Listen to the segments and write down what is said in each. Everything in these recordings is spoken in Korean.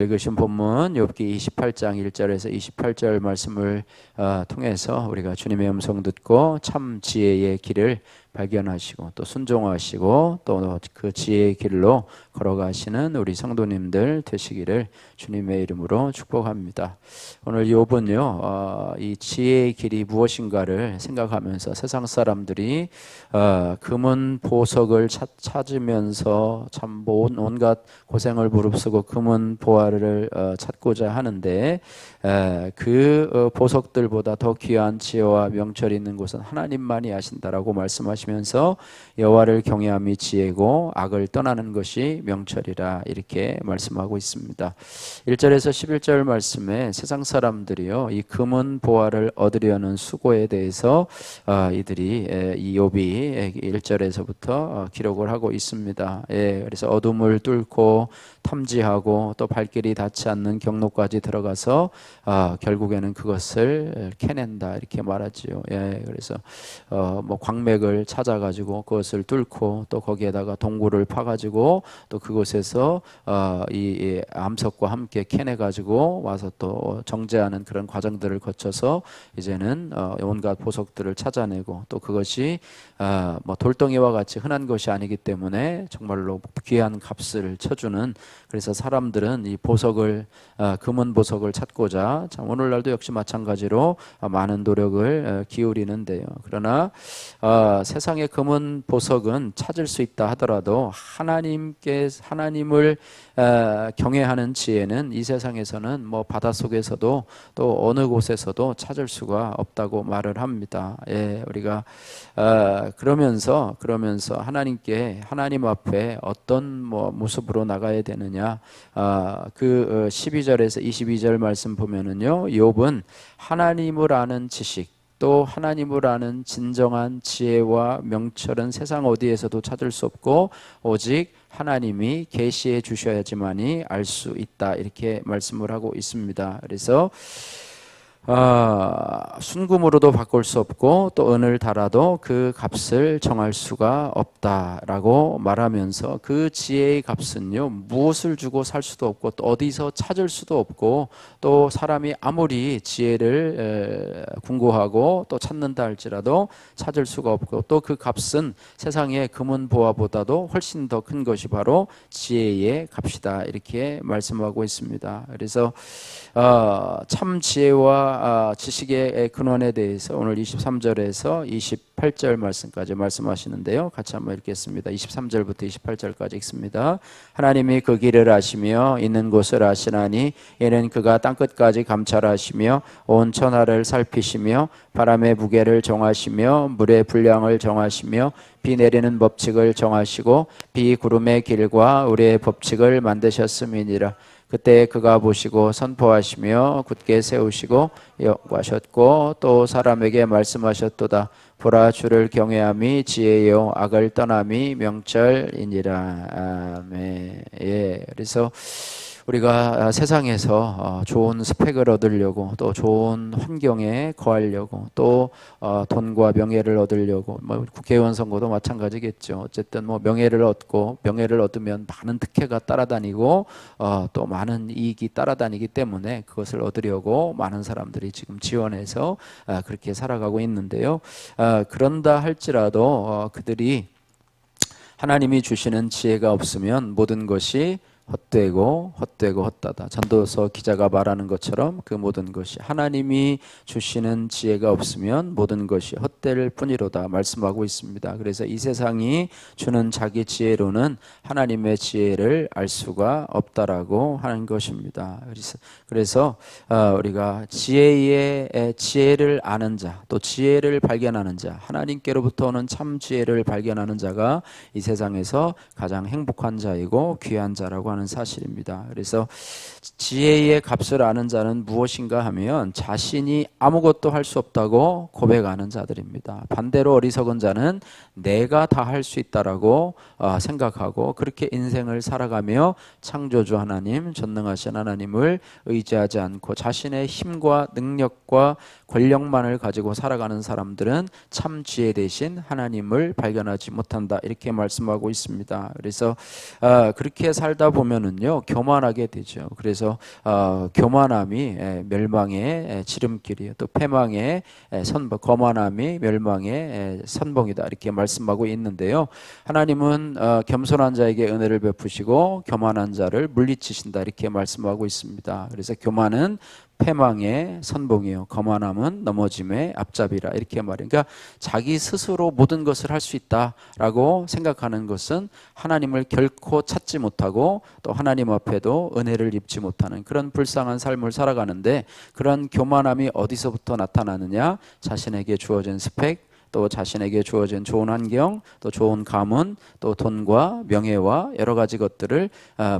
읽으신 본문 욥기 28장 1절에서 28절 말씀을 통해서 우리가 주님의 음성 듣고 참 지혜의 길을 발견하시고 또 순종하시고 또 그 지혜의 길로 걸어가시는 우리 성도님들 되시기를 주님의 이름으로 축복합니다. 오늘 욥은요 이 지혜의 길이 무엇인가를 생각하면서 세상 사람들이 금은 보석을 찾으면서 참 온갖 고생을 무릅쓰고 금은 보화를 찾고자 하는데 그 보석들보다 더 귀한 지혜와 명철이 있는 곳은 하나님만이 아신다라고 말씀하시면서 여호와를 경외함이 지혜고 악을 떠나는 것이 명철이라 이렇게 말씀하고 있습니다. 1절에서 11절 말씀에 세상 사람들이요 이 금은 보화를 얻으려는 수고에 대해서 이들이 이 욥이 1절에서부터 기록을 하고 있습니다. 그래서 어둠을 뚫고 탐지하고 또 발길이 닿지 않는 경로까지 들어가서 결국에는 그것을 캐낸다 이렇게 말하지요. 그래서 뭐 광맥을 찾아가지고 그것을 뚫고 또 거기에다가 동굴을 파가지고 또 그곳에서 이 암석과 함께 캐내가지고 와서 또 정제하는 그런 과정들을 거쳐서 이제는 온갖 보석들을 찾아내고 또 그것이 뭐 돌덩이와 같이 흔한 것이 아니기 때문에 정말로 귀한 값을 쳐주는, 그래서 사람들은 이 보석을 금은 보석을 찾고자 참 오늘날도 역시 마찬가지로 많은 노력을 기울이는데요. 그러나 세상의 금은 보석은 찾을 수 있다 하더라도 하나님을 경외하는 지혜는 이 세상에서는 뭐 바닷속에서도 또 어느 곳에서도 찾을 수가 없다고 말을 합니다. 우리가 그러면서 하나님 앞에 어떤 뭐 모습으로 나가야 되느냐, 그 12절에서 22절 말씀 보면은요 욥은 하나님을 아는 지식 또 하나님을 아는 진정한 지혜와 명철은 세상 어디에서도 찾을 수 없고 오직 하나님이 계시해 주셔야지만이 알 수 있다 이렇게 말씀을 하고 있습니다. 그래서 순금으로도 바꿀 수 없고 또 은을 달아도 그 값을 정할 수가 없다라고 말하면서 그 지혜의 값은요 무엇을 주고 살 수도 없고 또 어디서 찾을 수도 없고 또 사람이 아무리 지혜를 궁구하고 또 찾는다 할지라도 찾을 수가 없고 또 그 값은 세상의 금은 보화보다도 훨씬 더 큰 것이 바로 지혜의 값이다 이렇게 말씀하고 있습니다. 그래서 참 지혜와 지식의 근원에 대해서 오늘 23절에서 28절 말씀까지 말씀하시는데요. 같이 한번 읽겠습니다. 23절부터 28절까지 읽습니다. 하나님이 그 길을 아시며 있는 곳을 아시나니 이는 그가 땅끝까지 감찰하시며 온 천하를 살피시며 바람의 무게를 정하시며 물의 분량을 정하시며 비 내리는 법칙을 정하시고 비 구름의 길과 우리의 법칙을 만드셨음이니라. 그때 그가 보시고 선포하시며 굳게 세우시고 영구하셨고 또 사람에게 말씀하셨도다. 보라 주를 경외함이 지혜요 악을 떠남이 명철이니라. 아멘. 그래서 우리가 세상에서 좋은 스펙을 얻으려고 또 좋은 환경에 거하려고 또 돈과 명예를 얻으려고 뭐 국회의원 선거도 마찬가지겠죠. 어쨌든 뭐 명예를 얻으면 많은 특혜가 따라다니고 또 많은 이익이 따라다니기 때문에 그것을 얻으려고 많은 사람들이 지금 지원해서 그렇게 살아가고 있는데요. 그런다 할지라도 그들이 하나님이 주시는 지혜가 없으면 모든 것이 헛되고 헛되고 헛다다. 전도서 기자가 말하는 것처럼 그 모든 것이 하나님이 주시는 지혜가 없으면 모든 것이 헛될 뿐이로다 말씀하고 있습니다. 그래서 이 세상이 주는 자기 지혜로는 하나님의 지혜를 알 수가 없다라고 하는 것입니다. 그래서 우리가 지혜를 아는 자, 또 지혜를 발견하는 자, 하나님께로부터 오는 참 지혜를 발견하는 자가 이 세상에서 가장 행복한 자이고 귀한 자라고 하는 사실입니다. 그래서 지혜의 값을 아는 자는 무엇인가 하면 자신이 아무것도 할 수 없다고 고백하는 자들입니다. 반대로 어리석은 자는 내가 다 할 수 있다라고 생각하고 그렇게 인생을 살아가며 창조주 하나님, 전능하신 하나님을 의지하지 않고 자신의 힘과 능력과 권력만을 가지고 살아가는 사람들은 참 지혜 대신 하나님을 발견하지 못한다 이렇게 말씀하고 있습니다. 그래서 그렇게 살다 보면 보면은요 교만하게 되죠. 그래서 교만함이 멸망의 지름길이요, 또 패망의 선봉, 거만함이 멸망의 선봉이다 이렇게 말씀하고 있는데요. 하나님은 겸손한 자에게 은혜를 베푸시고 교만한 자를 물리치신다 이렇게 말씀하고 있습니다. 그래서 교만은 패망의 선봉이요, 거만함은 넘어짐의 앞잡이라 이렇게 말해요. 그러니까 자기 스스로 모든 것을 할 수 있다라고 생각하는 것은 하나님을 결코 찾지 못하고 또 하나님 앞에도 은혜를 입지 못하는 그런 불쌍한 삶을 살아가는데, 그런 교만함이 어디서부터 나타나느냐? 자신에게 주어진 스펙, 또 자신에게 주어진 좋은 환경, 또 좋은 가문, 또 돈과 명예와 여러 가지 것들을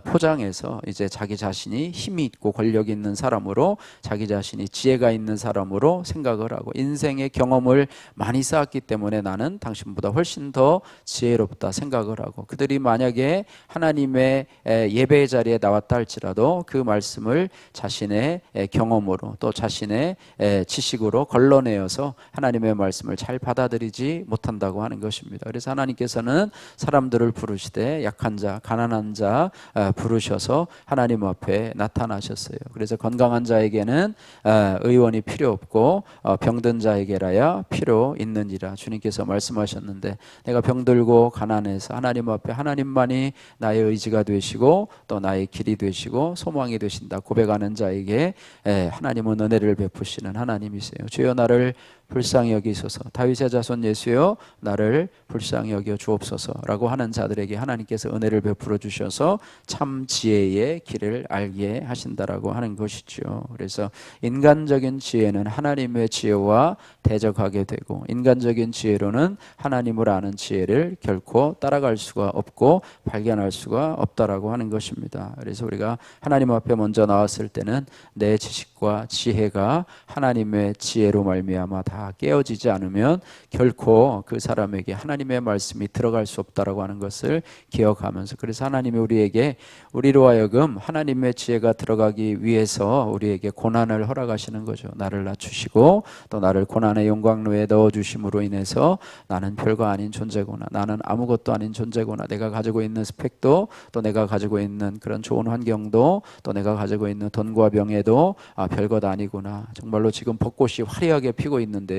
포장해서 이제 자기 자신이 힘이 있고 권력이 있는 사람으로, 자기 자신이 지혜가 있는 사람으로 생각을 하고, 인생의 경험을 많이 쌓았기 때문에 나는 당신보다 훨씬 더 지혜롭다 생각을 하고, 그들이 만약에 하나님의 예배의 자리에 나왔다 할지라도 그 말씀을 자신의 경험으로 또 자신의 지식으로 걸러내어서 하나님의 말씀을 잘 받아들이지 못한다고 하는 것입니다. 그래서 하나님께서는 사람들을 부르시되 약한 자, 가난한 자 부르셔서 하나님 앞에 나타나셨어요. 그래서 건강한 자에게는 의원이 필요 없고 병든 자에게라야 필요 있느니라 주님께서 말씀하셨는데, 내가 병들고 가난해서 하나님 앞에 하나님만이 나의 의지가 되시고 또 나의 길이 되시고 소망이 되신다 고백하는 자에게 하나님은 은혜를 베푸시는 하나님이세요. 주여 나를 불쌍히 여기소서, 다윗의 자손 예수여 나를 불쌍히 여겨 주옵소서라고 하는 자들에게 하나님께서 은혜를 베풀어 주셔서 참 지혜의 길을 알게 하신다라고 하는 것이죠. 그래서 인간적인 지혜는 하나님의 지혜와 대적하게 되고, 인간적인 지혜로는 하나님을 아는 지혜를 결코 따라갈 수가 없고 발견할 수가 없다라고 하는 것입니다. 그래서 우리가 하나님 앞에 먼저 나왔을 때는 내 지식과 지혜가 하나님의 지혜로 말미암아 다 깨어지지 않으면 결코 그 사람에게 하나님의 말씀이 들어갈 수 없다라고 하는 것을 기억하면서, 그래서 하나님이 우리로 하여금 하나님의 지혜가 들어가기 위해서 우리에게 고난을 허락하시는 거죠. 나를 낮추시고 또 나를 고난의 용광로에 넣어주심으로 인해서 나는 별거 아닌 존재구나, 나는 아무것도 아닌 존재구나, 내가 가지고 있는 스펙도 또 내가 가지고 있는 그런 좋은 환경도 또 내가 가지고 있는 돈과 명예도 별것 아니구나, 정말로 지금 벚꽃이 화려하게 피고 있는데요,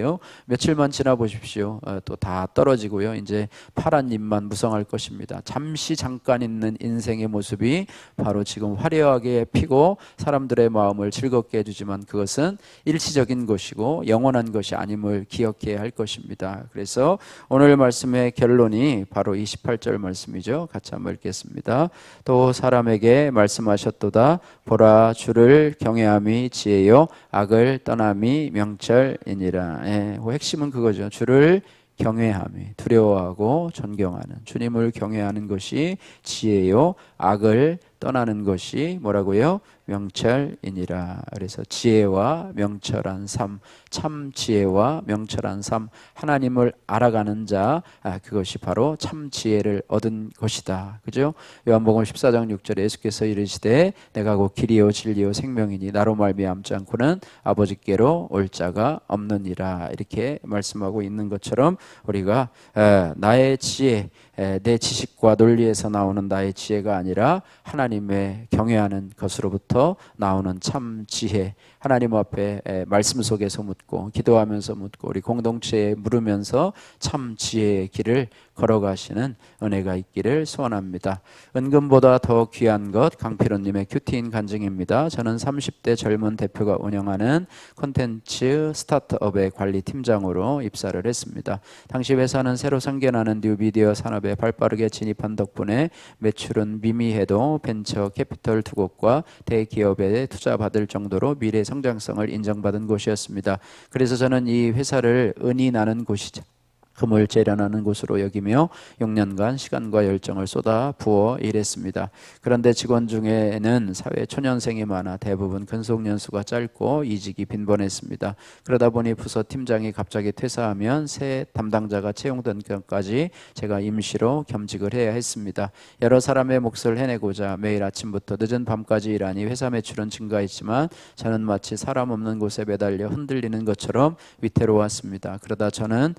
며칠만 지나 보십시오. 또 다 떨어지고요, 이제 파란 잎만 무성할 것입니다. 잠시 잠깐 있는 인생의 모습이 바로 지금 화려하게 피고 사람들의 마음을 즐겁게 해주지만 그것은 일시적인 것이고 영원한 것이 아님을 기억해야 할 것입니다. 그래서 오늘 말씀의 결론이 바로 28절 말씀이죠. 같이 한번 읽겠습니다. 또 사람에게 말씀하셨도다. 보라, 주를 경외함이 지혜요 악을 떠남이 명철이니라. 핵심은 그거죠. 주를 경외함이, 두려워하고 존경하는, 주님을 경외하는 것이 지혜요 악을 떠나는 것이 뭐라고요? 명철이니라. 그래서 지혜와 명철한 삶, 참 지혜와 명철한 삶, 하나님을 알아가는 자, 그것이 바로 참 지혜를 얻은 것이다. 그죠? 요한복음 14장 6절에 예수께서 이르시되 내가 곧 길이요 진리요 생명이니 나로 말미암지 않고는 아버지께로 올 자가 없느니라. 이렇게 말씀하고 있는 것처럼 우리가 나의 지혜, 내 지식과 논리에서 나오는 나의 지혜가 아니라 하나님의 경외하는 것으로부터 나오는 참 지혜, 하나님 앞에 말씀 속에서 묻고 기도하면서 묻고 우리 공동체에 물으면서 참 지혜의 길을 걸어가시는 은혜가 있기를 소원합니다. 은금보다 더 귀한 것, 강필호님의 큐티인 간증입니다. 저는 30대 젊은 대표가 운영하는 콘텐츠 스타트업의 관리팀장으로 입사를 했습니다. 당시 회사는 새로 생겨나는 뉴미디어 산업에 발빠르게 진입한 덕분에 매출은 미미해도 벤처 캐피털 2곳과 대기업에 투자받을 정도로 미래 성장성을 인정받은 곳이었습니다. 그래서 저는 이 회사를 은이 나는 곳이죠, 금을 재련하는 곳으로 여기며 6년간 시간과 열정을 쏟아 부어 일했습니다. 그런데 직원 중에는 사회 초년생이 많아 대부분 근속 연수가 짧고 이직이 빈번했습니다. 그러다 보니 부서 팀장이 갑자기 퇴사하면 새 담당자가 채용된 것까지 제가 임시로 겸직을 해야 했습니다. 여러 사람의 몫을 해내고자 매일 아침부터 늦은 밤까지 일하니 회사 매출은 증가했지만 저는 마치 사람 없는 곳에 매달려 흔들리는 것처럼 위태로웠습니다. 그러다 저는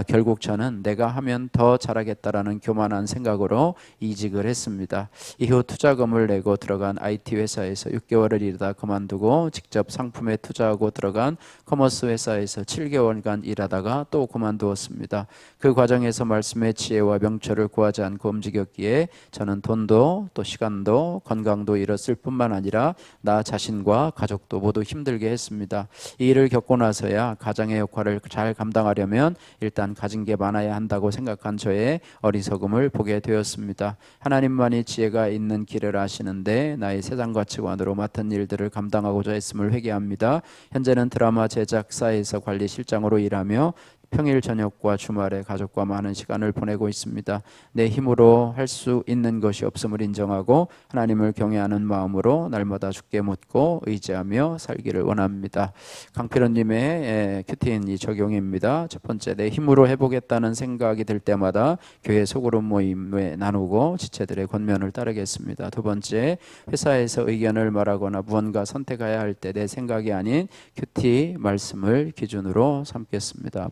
결국 결국 저는 내가 하면 더 잘하겠다라는 교만한 생각으로 이직을 했습니다. 이후 투자금을 내고 들어간 IT 회사에서 6개월을 일하다 그만두고 직접 상품에 투자하고 들어간 커머스 회사에서 7개월간 일하다가 또 그만두었습니다. 그 과정에서 말씀의 지혜와 명철을 구하지 않고 움직였기에 저는 돈도 또 시간도 건강도 잃었을 뿐만 아니라 나 자신과 가족도 모두 힘들게 했습니다. 이 일을 겪고 나서야 가장의 역할을 잘 감당하려면 일단 가진 게 많아야 한다고 생각한 저의 어리석음을 보게 되었습니다. 하나님만이 지혜가 있는 길을 아시는데 나의 세상 가치관으로 맡은 일들을 감당하고자 했음을 회개합니다. 현재는 드라마 제작사에서 관리실장으로 일하며 평일 저녁과 주말에 가족과 많은 시간을 보내고 있습니다. 내 힘으로 할 수 있는 것이 없음을 인정하고 하나님을 경외하는 마음으로 날마다 주께 묻고 의지하며 살기를 원합니다. 강필원님의 큐티인 이 적용입니다. 첫 번째, 내 힘으로 해보겠다는 생각이 들 때마다 교회 소그룹 모임에 나누고 지체들의 권면을 따르겠습니다. 두 번째, 회사에서 의견을 말하거나 무언가 선택해야 할 때 내 생각이 아닌 큐티 말씀을 기준으로 삼겠습니다.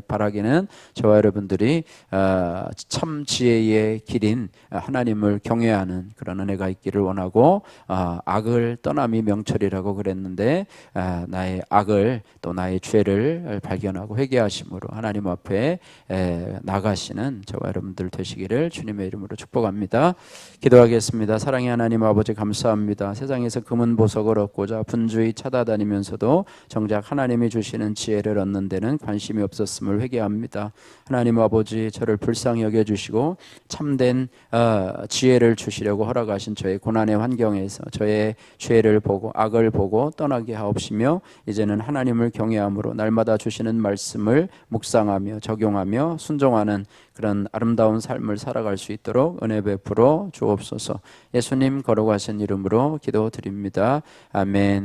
바라기는 저와 여러분들이 참 지혜의 길인 하나님을 경외하는 그런 은혜가 있기를 원하고, 악을 떠남이 명철이라고 그랬는데 나의 악을 또 나의 죄를 발견하고 회개하심으로 하나님 앞에 나가시는 저와 여러분들 되시기를 주님의 이름으로 축복합니다. 기도하겠습니다. 사랑의 하나님 아버지, 감사합니다. 세상에서 금은 보석을 얻고자 분주히 찾아다니면서도 정작 하나님이 주시는 지혜를 얻는 데는 관심이 없었음을 회개합니다. 하나님 아버지, 저를 불쌍히 여겨주시고 참된 지혜를 주시려고 허락하신 저의 고난의 환경에서 저의 죄를 보고 악을 보고 떠나게 하옵시며, 이제는 하나님을 경외함으로 날마다 주시는 말씀을 묵상하며 적용하며 순종하는 그런 아름다운 삶을 살아갈 수 있도록 은혜 베풀어 주옵소서. 예수님 거룩하신 이름으로 기도드립니다. 아멘.